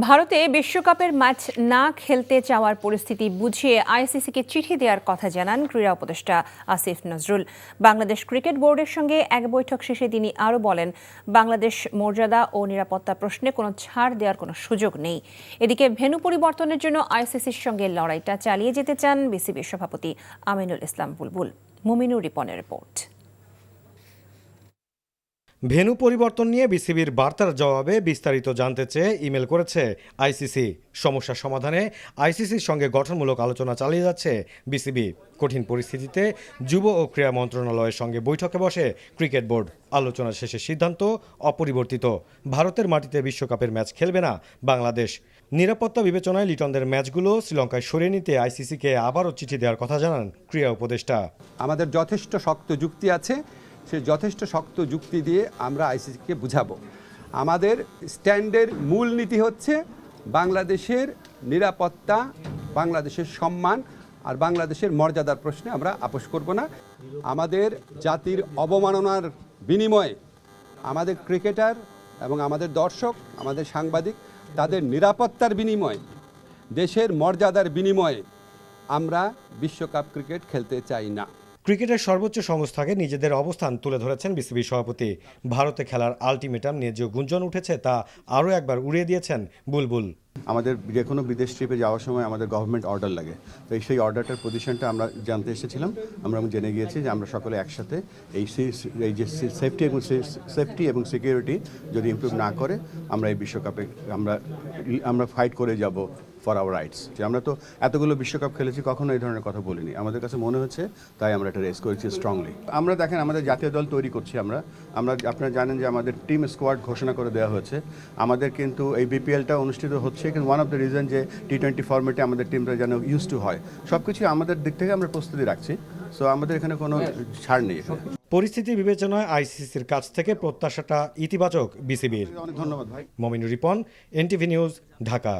ভারতে বিশ্বকাপের ম্যাচ না খেলতে চাওয়ার পরিস্থিতি বুঝিয়ে আইসিসিকে চিঠি দেওয়ার কথা জানান ক্রীড়া উপদেষ্টা আসিফ নজরুল। বাংলাদেশ ক্রিকেট বোর্ডের সঙ্গে এক বৈঠক শেষে তিনি আরও বলেন, বাংলাদেশ মর্যাদা ও নিরাপত্তা প্রশ্নে কোনো ছাড় দেওয়ার কোনো সুযোগ নেই। এদিকে ভেন্যু পরিবর্তনের জন্য আইসিসির সঙ্গে লড়াইটা চালিয়ে যেতে চান বিসিবির সভাপতি আমিনুল ইসলাম বুলবুল। মুমিনুর রিপনের রিপোর্ট। ভেন্যু পরিবর্তন নিয়ে বিসিবির বার্তার জবাবে বিস্তারিত জানতে চেয়ে ইমেল করেছে আইসিসি। সমস্যা সমাধানে আইসিসির সঙ্গে গঠনমূলক আলোচনা চালিয়ে যাচ্ছে বিসিবি। কঠিন পরিস্থিতিতে যুব ও ক্রীড়া মন্ত্রণালয়ের সঙ্গে বৈঠকে বসে ক্রিকেট বোর্ড। আলোচনা শেষে সিদ্ধান্ত অপরিবর্তিত, ভারতের মাটিতে বিশ্বকাপের ম্যাচ খেলবে না বাংলাদেশ। নিরাপত্তা বিবেচনায় লিটনদের ম্যাচগুলো শ্রীলঙ্কায় সরিয়ে নিতে আইসিসিকে আবারও চিঠি দেওয়ার কথা জানান ক্রীড়া উপদেষ্টা। আমাদের যথেষ্ট শক্ত যুক্তি আছে, সে যথেষ্ট শক্ত যুক্তি দিয়ে আমরা আইসিসিকে বুঝাবো। আমাদের স্ট্যান্ডের মূল নীতি হচ্ছে বাংলাদেশের নিরাপত্তা, বাংলাদেশের সম্মান আর বাংলাদেশের মর্যাদার প্রশ্নে আমরা আপোস করব না। আমাদের জাতির অবমাননার বিনিময়ে আমাদের ক্রিকেটার এবং আমাদের দর্শক, আমাদের সাংবাদিক, তাদের নিরাপত্তার বিনিময়ে, দেশের মর্যাদার বিনিময়ে আমরা বিশ্বকাপ ক্রিকেট খেলতে চাই না। ক্রিকেটের সর্বোচ্চ সংস্থাকে নিজেদের অবস্থান তুলে ধরেছেন বিসিবি সভাপতি। ভারতে খেলার আলটিমেটাম নিয়ে যে গুঞ্জন উঠেছে তা আরও একবার উড়িয়ে দিয়েছেন বুলবুল। আমাদের যে কোনো বিদেশ ট্রিপে যাওয়ার সময় আমাদের গভর্নমেন্ট অর্ডার লাগে, তো সেই অর্ডারটার পজিশনটা আমরা জানতে এসেছিলাম। আমরা জেনে গিয়েছি যে আমরা সকলে একসাথে এই যে সেফটি এবং সিকিউরিটি যদি ইমপ্রুভ না করে আমরা এই বিশ্বকাপে আমরা ফাইট করে যাব ফর আওয়ার রাইটস। যে আমরা তো এতগুলো বিশ্বকাপ খেলেছি, কখনো এই ধরনের কথা বলিনি। আমাদের কাছে মনে হচ্ছে তাই আমরা এটা রেস করেছি স্ট্রংলি। আমরা দেখেন আমাদের জাতীয় দল তৈরি করছি। আমরা আপনারা জানেন যে আমাদের টিম স্কোয়াড ঘোষণা করে দেওয়া হয়েছে। আমাদের কিন্তু এই বিপিএলটা অনুষ্ঠিত হচ্ছে, কিন্তু ওয়ান অফ দ্য রিজন যে টি20 ফরম্যাটে আমাদের টিমটা যেন ইউজ টু হয়, সব কিছু আমাদের দিক থেকে আমরা প্রস্তুতি রাখছি। সো আমাদের এখানে কোনো ছাড় নেই। পরিস্থিতি বিবেচনায় আইসিসির কাছ থেকে প্রত্যাশাটা ইতিবাচক বিসিবির। অনেক ধন্যবাদ ভাই। Muminur Ripon, NTV news, Dhaka.